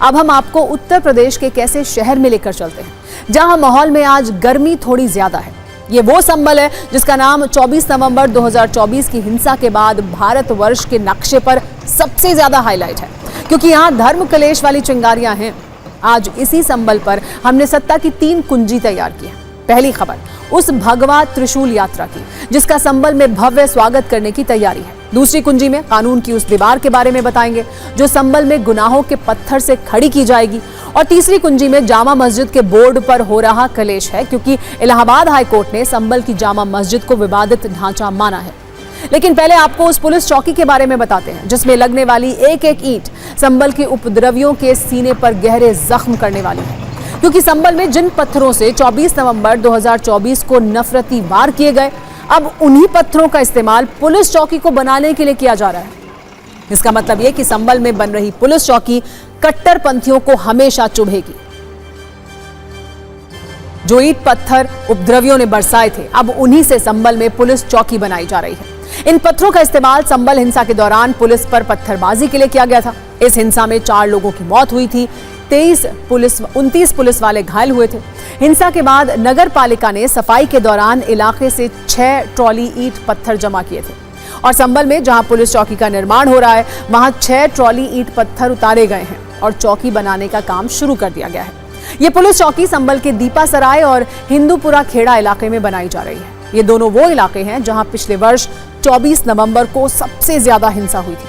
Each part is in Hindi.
अब हम आपको उत्तर प्रदेश के एक ऐसे शहर में लेकर चलते हैं जहां माहौल में आज गर्मी थोड़ी ज्यादा है। ये वो संबल है जिसका नाम 24 नवंबर 2024 की हिंसा के बाद भारतवर्ष के नक्शे पर सबसे ज्यादा हाईलाइट है, क्योंकि यहाँ धर्म कलेश वाली चिंगारियां हैं। आज इसी संबल पर हमने सत्ता की 3 कुंजी तैयार की है। पहली खबर उस भगवा त्रिशूल यात्रा की जिसका संबल में भव्य स्वागत करने की तैयारी है। दूसरी कुंजी में कानून की उस दीवार के बारे में बताएंगे जो संबल में गुनाहों के पत्थर से खड़ी की जाएगी। और तीसरी कुंजी में जामा मस्जिद के बोर्ड पर हो रहा कलेश है, क्योंकि इलाहाबाद हाईकोर्ट ने संबल की जामा मस्जिद को विवादित ढांचा माना है। लेकिन पहले आपको उस पुलिस चौकी के बारे में बताते हैं जिसमें लगने वाली एक एक ईंट संबल के उपद्रवियों के सीने पर गहरे जख्म करने वाली है, क्योंकि संबल में जिन पत्थरों से 24 नवंबर 2024 को नफरती वार किए गए, अब उन्हीं पत्थरों का इस्तेमाल पुलिस चौकी को बनाने के लिए किया जा रहा है। इसका मतलब यह कि संबल में बन रही पुलिस चौकी कट्टरपंथियों को हमेशा चुभेगी। जो ईंट पत्थर उपद्रवियों ने बरसाए थे, अब उन्हीं से संबल में पुलिस चौकी बनाई जा रही है। इन पत्थरों का इस्तेमाल संबल हिंसा के दौरान पुलिस पर पत्थरबाजी के लिए किया गया था। इस हिंसा में 4 लोगों की मौत हुई थी, 29 पुलिस वाले घायल हुए थे। हिंसा के बाद नगर पालिका ने सफाई के दौरान इलाके से 6 ट्रॉली ईंट पत्थर जमा किए थे और संबल में जहां पुलिस चौकी का निर्माण हो रहा है वहां 6 ट्रॉली ईंट पत्थर उतारे गए हैं और चौकी बनाने का काम शुरू कर दिया गया है। ये पुलिस चौकी संबल के दीपासराय और हिंदूपुरा खेड़ा इलाके में बनाई जा रही है। ये दोनों वो इलाके हैं जहां पिछले वर्ष 24 नवंबर को सबसे ज्यादा हिंसा हुई थी।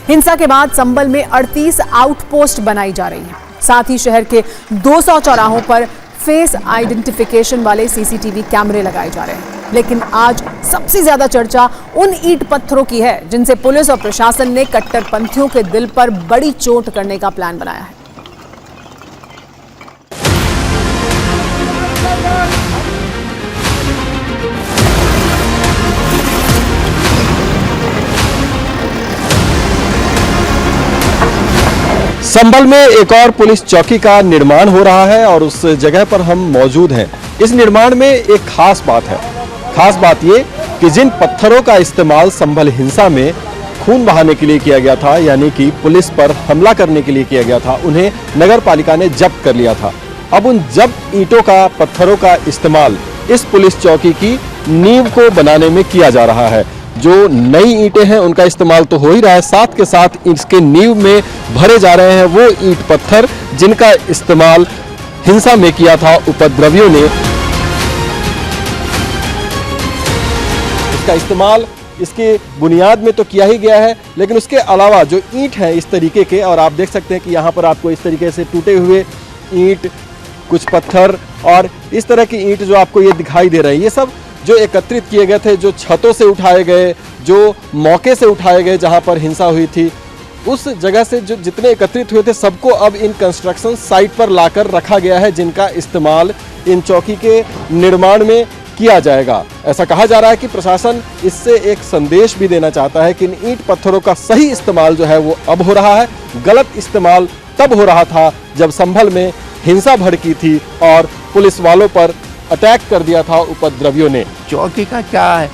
हिंसा के बाद संबल में 38 आउटपोस्ट बनाई जा रही है। साथ ही शहर के 200 चौराहों पर फेस आइडेंटिफिकेशन वाले सीसीटीवी कैमरे लगाए जा रहे हैं। लेकिन आज सबसे ज्यादा चर्चा उन ईंट पत्थरों की है जिनसे पुलिस और प्रशासन ने कट्टरपंथियों के दिल पर बड़ी चोट करने का प्लान बनाया है। संबल में एक और पुलिस चौकी का निर्माण हो रहा है और उस जगह पर हम मौजूद हैं। इस निर्माण में एक खास बात है। खास बात ये कि जिन पत्थरों का इस्तेमाल संबल हिंसा में खून बहाने के लिए किया गया था, यानी कि पुलिस पर हमला करने के लिए किया गया था, उन्हें नगर पालिका ने जब्त कर लिया था। अब उन जब्त ईंटों का, पत्थरों का इस्तेमाल इस पुलिस चौकी की नींव को बनाने में किया जा रहा है। जो नई ईंटें हैं उनका इस्तेमाल तो हो ही रहा है, साथ के साथ इसके नींव में भरे जा रहे हैं वो ईंट पत्थर जिनका इस्तेमाल हिंसा में किया था उपद्रवियों ने। इसका इस्तेमाल इसके बुनियाद में तो किया ही गया है, लेकिन उसके अलावा जो ईंट हैं इस तरीके के, और आप देख सकते हैं कि यहाँ पर आपको इस तरीके से टूटे हुए ईंट, कुछ पत्थर और इस तरह की ईंट जो आपको ये दिखाई दे रही है, ये सब जो एकत्रित किए गए थे, जो छतों से उठाए गए, जो मौके से उठाए गए जहां पर हिंसा हुई थी, उस जगह से जो जितने एकत्रित हुए थे सबको अब इन कंस्ट्रक्शन साइट पर लाकर रखा गया है, जिनका इस्तेमाल इन चौकी के निर्माण में किया जाएगा। ऐसा कहा जा रहा है कि प्रशासन इससे एक संदेश भी देना चाहता है कि इन ईंट पत्थरों का सही इस्तेमाल जो है वो अब हो रहा है। गलत इस्तेमाल तब हो रहा था जब संभल में हिंसा भड़की थी और पुलिस वालों पर अटैक कर दिया था उपद्रवियों ने। चौकी का क्या है,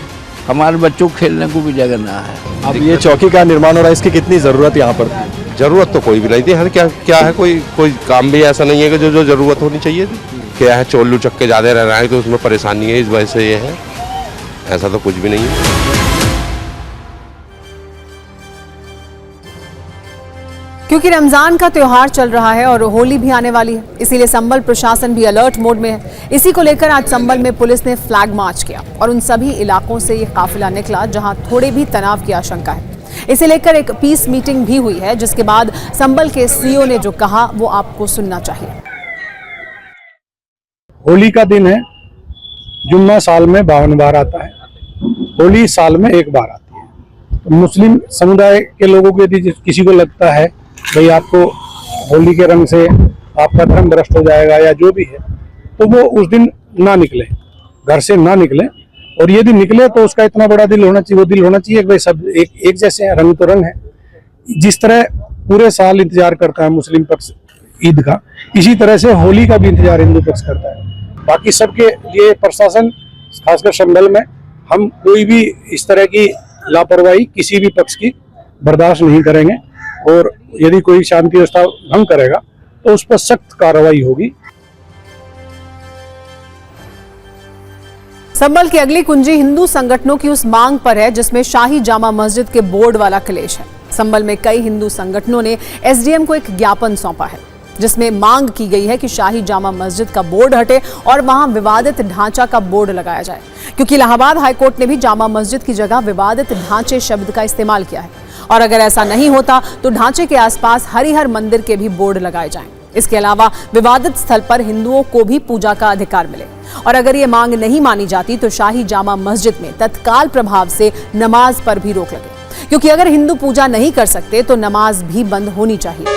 हमारे बच्चों को खेलने को भी जगह ना है। अब ये चौकी का निर्माण हो रहा है, इसकी कितनी जरूरत यहाँ पर थी? जरूरत तो कोई भी नहीं थी। हर क्या है, कोई काम भी ऐसा नहीं है कि जो जरूरत होनी चाहिए थी। क्या है, चोलू चक्के ज्यादा रह रहा है तो उसमें परेशानी है, इस वजह से ये है। ऐसा तो कुछ भी नहीं है। क्योंकि रमजान का त्योहार चल रहा है और होली भी आने वाली है, इसीलिए संबल प्रशासन भी अलर्ट मोड में है। इसी को लेकर आज संबल में पुलिस ने फ्लैग मार्च किया और उन सभी इलाकों से ये काफिला निकला जहां थोड़े भी तनाव की आशंका है। इसे लेकर एक पीस मीटिंग भी हुई है, जिसके बाद संबल के सीओ ने जो कहा वो आपको सुनना चाहिए। होली का दिन है, जुम्मा साल में 52 बार आता है, होली साल में 1 बार आती है। तो मुस्लिम समुदाय के लोगों को यदि किसी को लगता है भाई आपको होली के रंग से आपका धर्म भ्रष्ट हो जाएगा या जो भी है, तो वो उस दिन ना निकले, घर से ना निकले। और यदि निकले तो उसका इतना बड़ा दिल होना चाहिए, वो दिल होना चाहिए कि भाई सब एक जैसे हैं, रंग तो रंग है। जिस तरह पूरे साल इंतजार करता है मुस्लिम पक्ष ईद का, इसी तरह से होली का भी इंतजार हिंदू पक्ष करता है। बाकी सबके लिए प्रशासन, खासकर संबल में, हम कोई भी इस तरह की लापरवाही किसी भी पक्ष की बर्दाश्त नहीं करेंगे। और यदि कोई शांति व्यवस्था भंग करेगा तो उस पर सख्त कार्रवाई होगी। संभल की अगली कुंजी हिंदू संगठनों की उस मांग पर है जिसमें शाही जामा मस्जिद के बोर्ड वाला क्लेश है। संभल में कई हिंदू संगठनों ने एसडीएम को एक ज्ञापन सौंपा है जिसमें मांग की गई है कि शाही जामा मस्जिद का बोर्ड हटे और वहां विवादित ढांचा का बोर्ड लगाया जाए, क्योंकि इलाहाबाद हाईकोर्ट ने भी जामा मस्जिद की जगह विवादित ढांचे शब्द का इस्तेमाल किया है और अगर ऐसा नहीं होता तो ढांचे के आसपास हरिहर मंदिर के भी बोर्ड लगाए जाएं। इसके अलावा विवादित स्थल पर हिंदुओं को भी पूजा का अधिकार मिले और अगर ये मांग नहीं मानी जाती तो शाही जामा मस्जिद में तत्काल प्रभाव से नमाज पर भी रोक लगे, क्योंकि अगर हिंदू पूजा नहीं कर सकते तो नमाज भी बंद होनी चाहिए।